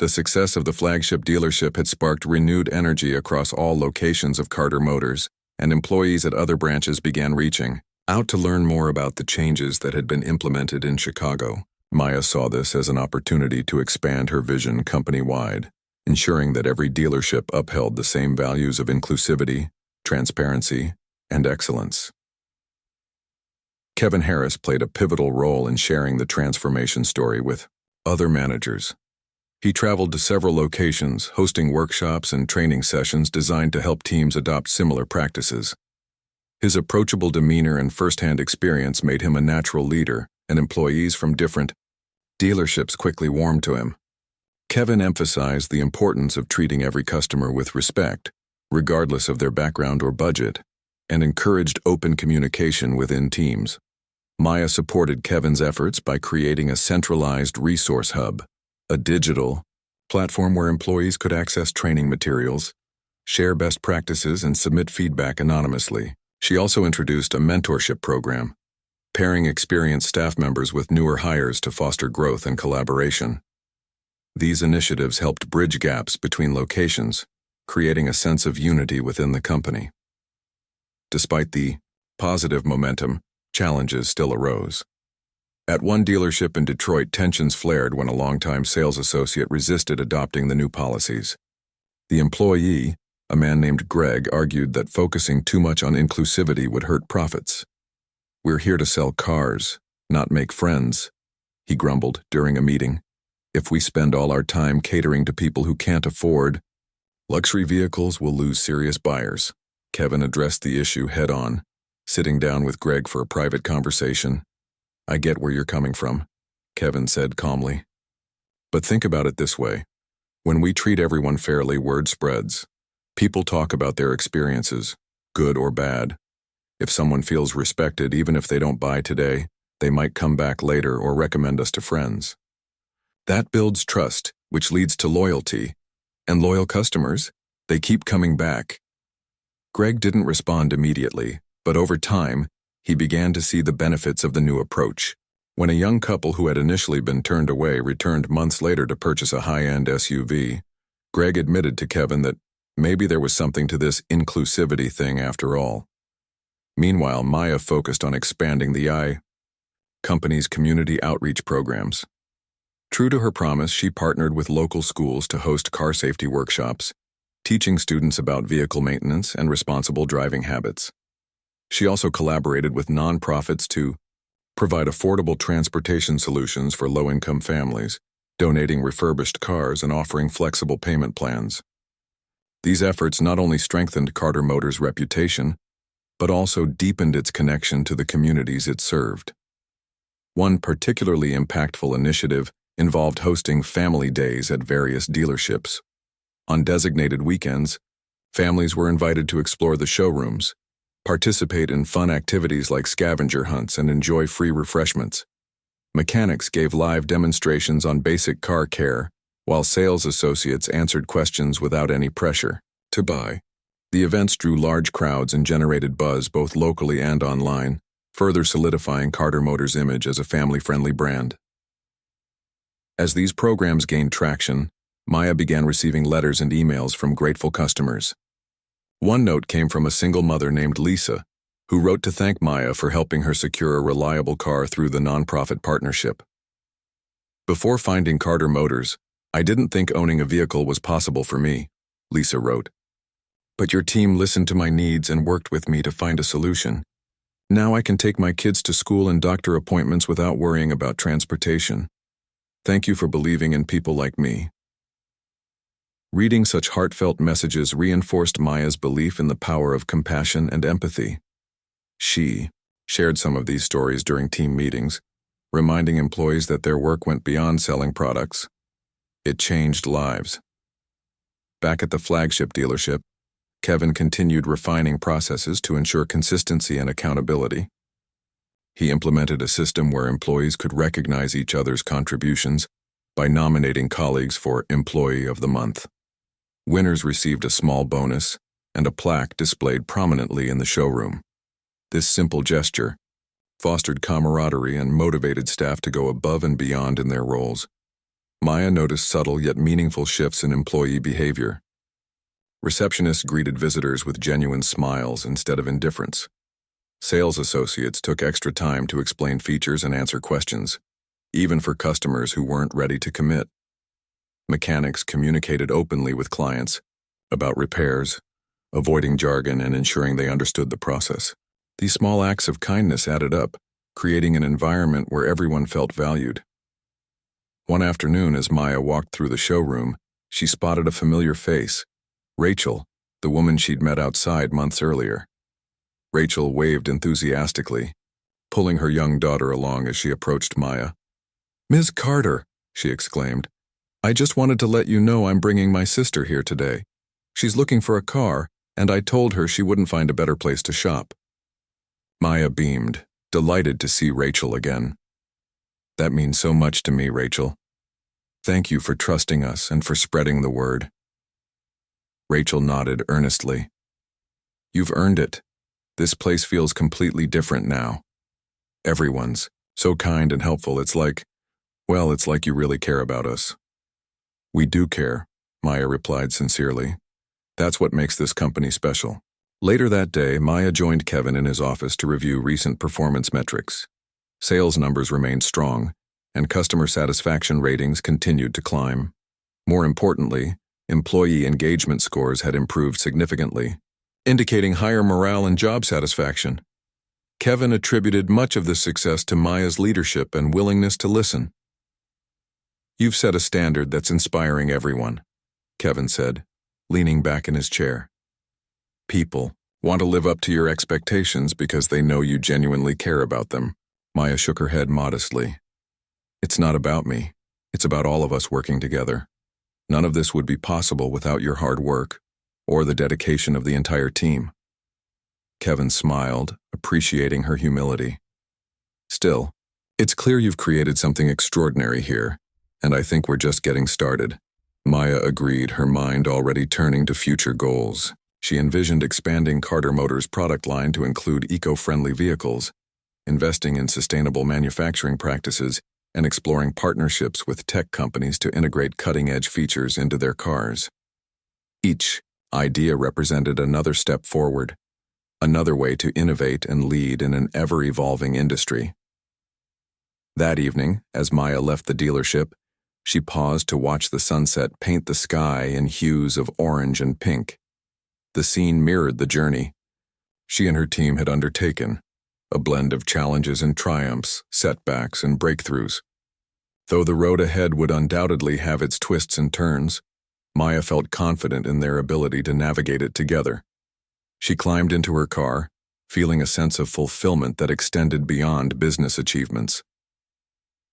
The success of the flagship dealership had sparked renewed energy across all locations of Carter Motors, and employees at other branches began reaching out to learn more about the changes that had been implemented in Chicago. Maya saw this as an opportunity to expand her vision company-wide, ensuring that every dealership upheld the same values of inclusivity, transparency, and excellence. Kevin Harris played a pivotal role in sharing the transformation story with other managers. He traveled to several locations, hosting workshops and training sessions designed to help teams adopt similar practices. His approachable demeanor and first-hand experience made him a natural leader, and employees from different dealerships quickly warmed to him. Kevin emphasized the importance of treating every customer with respect, regardless of their background or budget, and encouraged open communication within teams. Maya supported Kevin's efforts by creating a centralized resource hub, a digital platform where employees could access training materials, share best practices, and submit feedback anonymously. She also introduced a mentorship program, pairing experienced staff members with newer hires to foster growth and collaboration. These initiatives helped bridge gaps between locations, creating a sense of unity within the company. Despite the positive momentum, challenges still arose. At one dealership in Detroit, tensions flared when a longtime sales associate resisted adopting the new policies. The employee, a man named Greg, argued that focusing too much on inclusivity would hurt profits. "We're here to sell cars, not make friends," he grumbled during a meeting. "If we spend all our time catering to people who can't afford luxury vehicles, we'll lose serious buyers." Kevin addressed the issue head-on, sitting down with Greg for a private conversation. "I get where you're coming from. Kevin said calmly. But think about it this way. When we treat everyone fairly, word spreads. People talk about their experiences, good or bad. If someone feels respected, even if they don't buy today, they might come back later or recommend us to friends. That builds trust, which leads to loyalty. And loyal customers, they keep coming back. Greg didn't respond immediately, but over time, he began to see the benefits of the new approach. When a young couple who had initially been turned away returned months later to purchase a high-end SUV, Greg admitted to Kevin that maybe there was something to this inclusivity thing after all. Meanwhile, Maya focused on expanding the company's community outreach programs. True to her promise, she partnered with local schools to host car safety workshops, teaching students about vehicle maintenance and responsible driving habits. She also collaborated with nonprofits to provide affordable transportation solutions for low-income families, donating refurbished cars and offering flexible payment plans. These efforts not only strengthened Carter Motors' reputation, but also deepened its connection to the communities it served. One particularly impactful initiative involved hosting family days at various dealerships. On designated weekends, families were invited to explore the showrooms, participate in fun activities like scavenger hunts, and enjoy free refreshments. Mechanics gave live demonstrations on basic car care, while sales associates answered questions without any pressure to buy. The events drew large crowds and generated buzz both locally and online, further solidifying Carter Motors' image as a family-friendly brand. As these programs gained traction, Maya began receiving letters and emails from grateful customers. One note came from a single mother named Lisa, who wrote to thank Maya for helping her secure a reliable car through the nonprofit partnership. Before finding Carter Motors, I didn't think owning a vehicle was possible for me, Lisa wrote. But your team listened to my needs and worked with me to find a solution. Now I can take my kids to school and doctor appointments without worrying about transportation. Thank you for believing in people like me. Reading such heartfelt messages reinforced Maya's belief in the power of compassion and empathy. She shared some of these stories during team meetings, reminding employees that their work went beyond selling products. It changed lives. Back at the flagship dealership, Kevin continued refining processes to ensure consistency and accountability. He implemented a system where employees could recognize each other's contributions by nominating colleagues for Employee of the Month. Winners received a small bonus and a plaque displayed prominently in the showroom. This simple gesture fostered camaraderie and motivated staff to go above and beyond in their roles. Maya noticed subtle yet meaningful shifts in employee behavior. Receptionists greeted visitors with genuine smiles instead of indifference. Sales associates took extra time to explain features and answer questions, even for customers who weren't ready to commit. Mechanics communicated openly with clients about repairs, avoiding jargon and ensuring they understood the process. These small acts of kindness added up, creating an environment where everyone felt valued. One afternoon, as Maya walked through the showroom, she spotted a familiar face, Rachel, the woman she'd met outside months earlier. Rachel waved enthusiastically, pulling her young daughter along as she approached Maya. "Ms. Carter," she exclaimed, "I just wanted to let you know I'm bringing my sister here today. She's looking for a car, and I told her she wouldn't find a better place to shop." Maya beamed, delighted to see Rachel again. "That means so much to me, Rachel. Thank you for trusting us and for spreading the word." Rachel nodded earnestly. "You've earned it. This place feels completely different now. Everyone's so kind and helpful. It's like you really care about us." "We do care," Maya replied sincerely. "That's what makes this company special." Later that day, Maya joined Kevin in his office to review recent performance metrics. Sales numbers remained strong, and customer satisfaction ratings continued to climb. More importantly, employee engagement scores had improved significantly, indicating higher morale and job satisfaction. Kevin attributed much of this success to Maya's leadership and willingness to listen. "You've set a standard that's inspiring everyone," Kevin said, leaning back in his chair. "People want to live up to your expectations because they know you genuinely care about them." Maya shook her head modestly. It's not about me. It's about all of us working together. None of this would be possible without your hard work or the dedication of the entire team. Kevin smiled, appreciating her humility. Still, it's clear you've created something extraordinary here, and I think we're just getting started. Maya agreed, her mind already turning to future goals. She envisioned expanding Carter Motors' product line to include eco-friendly vehicles, investing in sustainable manufacturing practices, and exploring partnerships with tech companies to integrate cutting-edge features into their cars. Each idea represented another step forward, another way to innovate and lead in an ever-evolving industry. That evening, as Maya left the dealership, she paused to watch the sunset paint the sky in hues of orange and pink. The scene mirrored the journey she and her team had undertaken, a blend of challenges and triumphs, setbacks and breakthroughs. Though the road ahead would undoubtedly have its twists and turns, Maya felt confident in their ability to navigate it together. She climbed into her car, feeling a sense of fulfillment that extended beyond business achievements.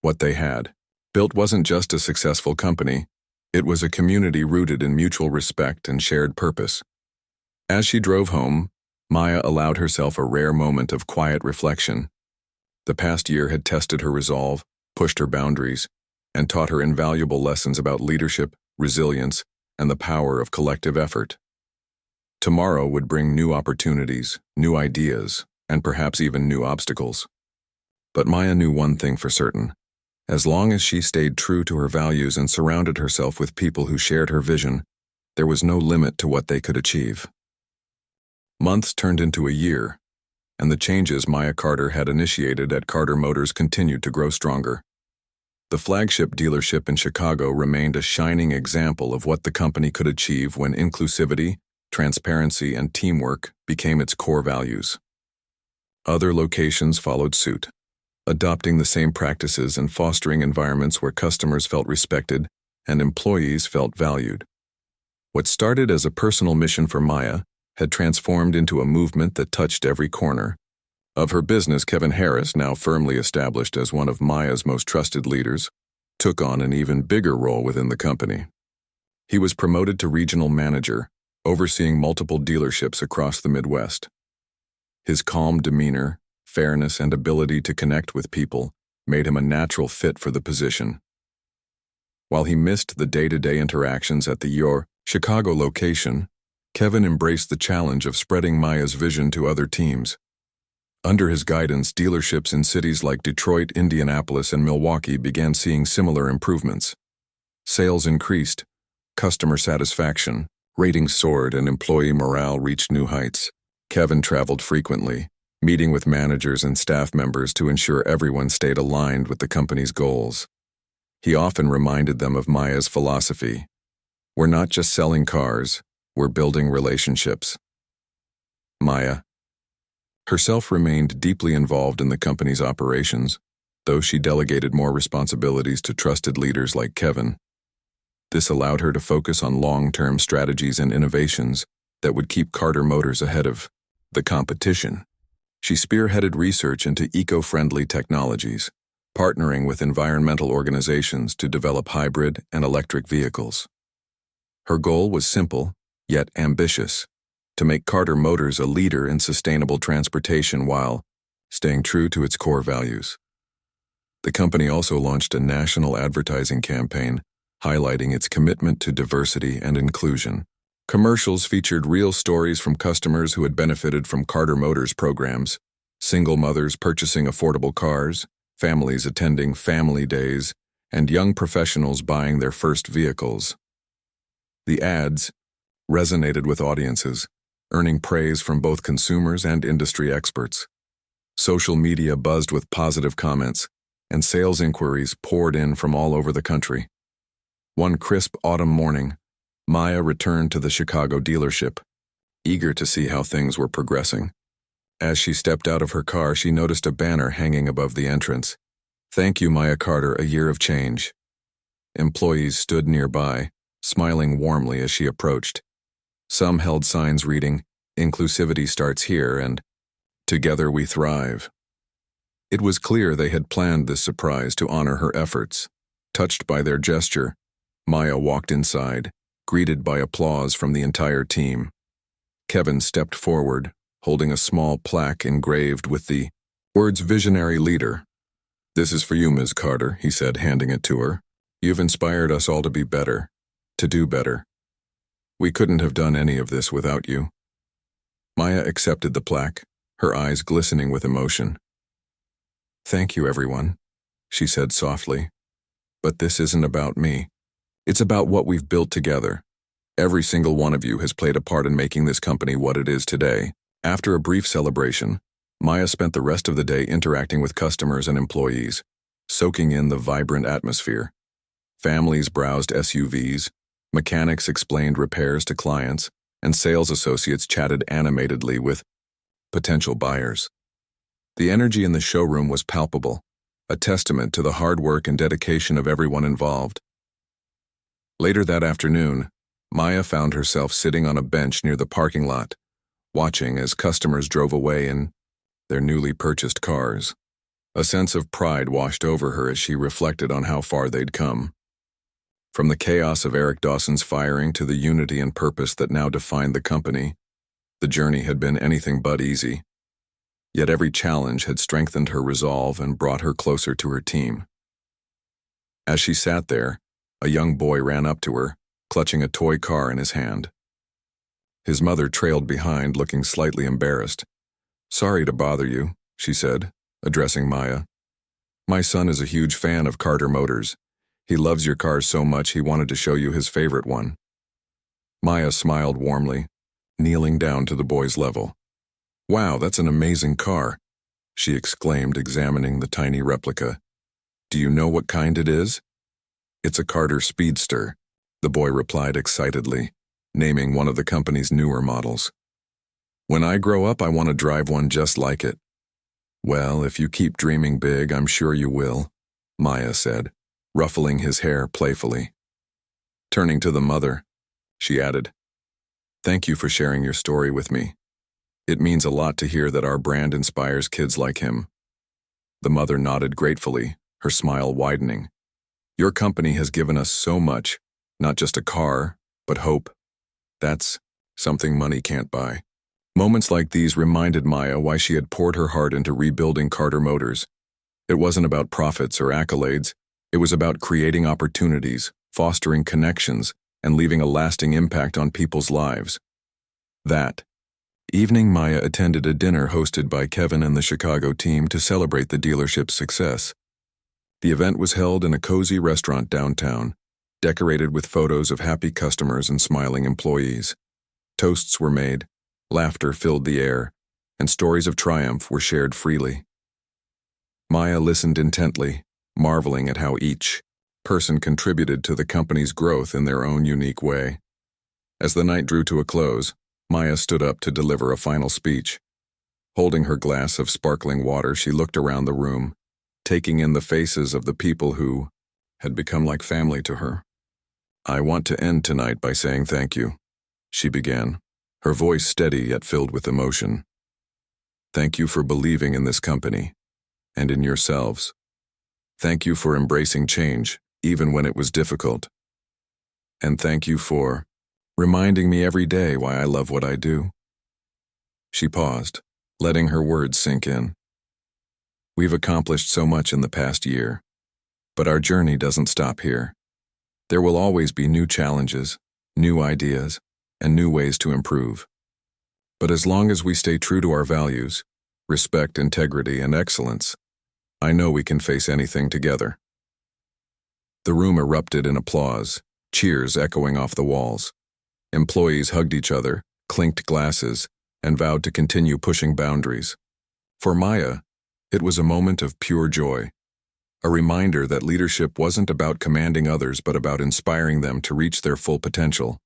What they had built wasn't just a successful company, it was a community rooted in mutual respect and shared purpose. As she drove home, Maya allowed herself a rare moment of quiet reflection. The past year had tested her resolve, pushed her boundaries, and taught her invaluable lessons about leadership, resilience, and the power of collective effort. Tomorrow would bring new opportunities, new ideas, and perhaps even new obstacles. But Maya knew one thing for certain. As long as she stayed true to her values and surrounded herself with people who shared her vision, there was no limit to what they could achieve. Months turned into a year, and the changes Maya Carter had initiated at Carter Motors continued to grow stronger. The flagship dealership in Chicago remained a shining example of what the company could achieve when inclusivity, transparency, and teamwork became its core values. Other locations followed suit, adopting the same practices and fostering environments where customers felt respected and employees felt valued. What started as a personal mission for Maya had transformed into a movement that touched every corner of her business. Kevin Harris, now firmly established as one of Maya's most trusted leaders, took on an even bigger role within the company. He was promoted to regional manager, overseeing multiple dealerships across the Midwest. His calm demeanor, fairness, and ability to connect with people made him a natural fit for the position. While he missed the day-to-day interactions at the Chicago location, Kevin embraced the challenge of spreading Maya's vision to other teams. Under his guidance, dealerships in cities like Detroit, Indianapolis, and Milwaukee began seeing similar improvements. Sales increased, customer satisfaction, ratings soared, and employee morale reached new heights. Kevin traveled frequently, meeting with managers and staff members to ensure everyone stayed aligned with the company's goals. He often reminded them of Maya's philosophy. We're not just selling cars, we're building relationships. Maya herself remained deeply involved in the company's operations, though she delegated more responsibilities to trusted leaders like Kevin. This allowed her to focus on long-term strategies and innovations that would keep Carter Motors ahead of the competition. She spearheaded research into eco-friendly technologies, partnering with environmental organizations to develop hybrid and electric vehicles. Her goal was simple, yet ambitious, to make Carter Motors a leader in sustainable transportation while staying true to its core values. The company also launched a national advertising campaign highlighting its commitment to diversity and inclusion. Commercials featured real stories from customers who had benefited from Carter Motors programs, single mothers purchasing affordable cars, families attending family days, and young professionals buying their first vehicles. The ads resonated with audiences, earning praise from both consumers and industry experts. Social media buzzed with positive comments, and sales inquiries poured in from all over the country. One crisp autumn morning, Maya returned to the Chicago dealership, eager to see how things were progressing. As she stepped out of her car, she noticed a banner hanging above the entrance. "Thank you, Maya Carter, a year of change." Employees stood nearby, smiling warmly as she approached. Some held signs reading, "Inclusivity starts here," and "Together we thrive." It was clear they had planned this surprise to honor her efforts. Touched by their gesture, Maya walked inside, greeted by applause from the entire team. Kevin stepped forward, holding a small plaque engraved with the words "Visionary Leader." "This is for you, Ms. Carter," he said, handing it to her. "You've inspired us all to be better, to do better. We couldn't have done any of this without you." Maya accepted the plaque, her eyes glistening with emotion. "Thank you, everyone," she said softly. "But this isn't about me. It's about what we've built together. Every single one of you has played a part in making this company what it is today." After a brief celebration, Maya spent the rest of the day interacting with customers and employees, soaking in the vibrant atmosphere. Families browsed SUVs, mechanics explained repairs to clients, and sales associates chatted animatedly with potential buyers. The energy in the showroom was palpable, a testament to the hard work and dedication of everyone involved. Later that afternoon, Maya found herself sitting on a bench near the parking lot, watching as customers drove away in their newly purchased cars. A sense of pride washed over her as she reflected on how far they'd come. From the chaos of Eric Dawson's firing to the unity and purpose that now defined the company, the journey had been anything but easy. Yet every challenge had strengthened her resolve and brought her closer to her team. As she sat there, a young boy ran up to her, clutching a toy car in his hand. His mother trailed behind, looking slightly embarrassed. "Sorry to bother you," she said, addressing Maya. "My son is a huge fan of Carter Motors. He loves your cars so much he wanted to show you his favorite one." Maya smiled warmly, kneeling down to the boy's level. "Wow, that's an amazing car," she exclaimed, examining the tiny replica. "Do you know what kind it is?" "It's a Carter Speedster," the boy replied excitedly, naming one of the company's newer models. "When I grow up, I want to drive one just like it." "Well, if you keep dreaming big, I'm sure you will," Maya said, ruffling his hair playfully. Turning to the mother, she added, "Thank you for sharing your story with me. It means a lot to hear that our brand inspires kids like him." The mother nodded gratefully, her smile widening. "Your company has given us so much, not just a car, but hope. That's something money can't buy." Moments like these reminded Maya why she had poured her heart into rebuilding Carter Motors. It wasn't about profits or accolades. It was about creating opportunities, fostering connections, and leaving a lasting impact on people's lives. That evening, Maya attended a dinner hosted by Kevin and the Chicago team to celebrate the dealership's success. The event was held in a cozy restaurant downtown, decorated with photos of happy customers and smiling employees. Toasts were made, laughter filled the air, and stories of triumph were shared freely. Maya listened intently, marveling at how each person contributed to the company's growth in their own unique way. As the night drew to a close, Maya stood up to deliver a final speech. Holding her glass of sparkling water, she looked around the room, taking in the faces of the people who had become like family to her. "I want to end tonight by saying thank you," she began, her voice steady yet filled with emotion. "Thank you for believing in this company, and in yourselves. Thank you for embracing change, even when it was difficult. And thank you for reminding me every day why I love what I do." She paused, letting her words sink in. "We've accomplished so much in the past year, but our journey doesn't stop here. There will always be new challenges, new ideas, and new ways to improve. But as long as we stay true to our values, respect, integrity, and excellence, I know we can face anything together." The room erupted in applause, cheers echoing off the walls. Employees hugged each other, clinked glasses, and vowed to continue pushing boundaries. For Maya, it was a moment of pure joy, a reminder that leadership wasn't about commanding others but about inspiring them to reach their full potential.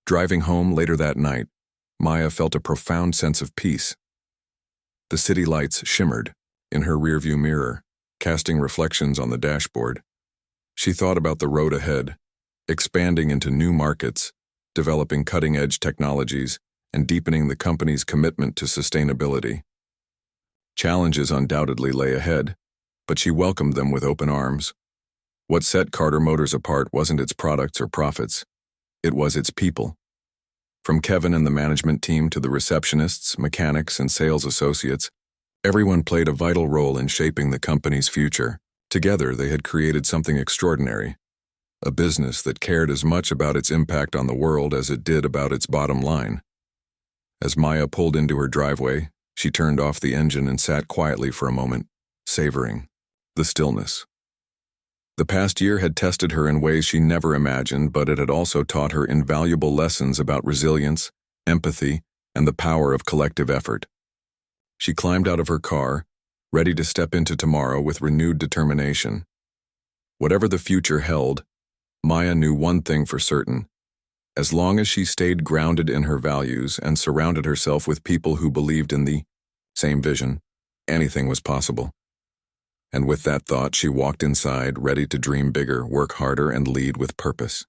Driving home later that night, Maya felt a profound sense of peace. The city lights shimmered in her rearview mirror, casting reflections on the dashboard. She thought about the road ahead, expanding into new markets, developing cutting-edge technologies, and deepening the company's commitment to sustainability. Challenges undoubtedly lay ahead, but she welcomed them with open arms. What set Carter Motors apart wasn't its products or profits. It was its people. From Kevin and the management team to the receptionists, mechanics, and sales associates, everyone played a vital role in shaping the company's future. Together, they had created something extraordinary, a business that cared as much about its impact on the world as it did about its bottom line. As Maya pulled into her driveway, she turned off the engine and sat quietly for a moment, savoring the stillness. The past year had tested her in ways she never imagined, but it had also taught her invaluable lessons about resilience, empathy, and the power of collective effort. She climbed out of her car, ready to step into tomorrow with renewed determination. Whatever the future held, Maya knew one thing for certain. As long as she stayed grounded in her values and surrounded herself with people who believed in the same vision, anything was possible. And with that thought, she walked inside, ready to dream bigger, work harder, and lead with purpose.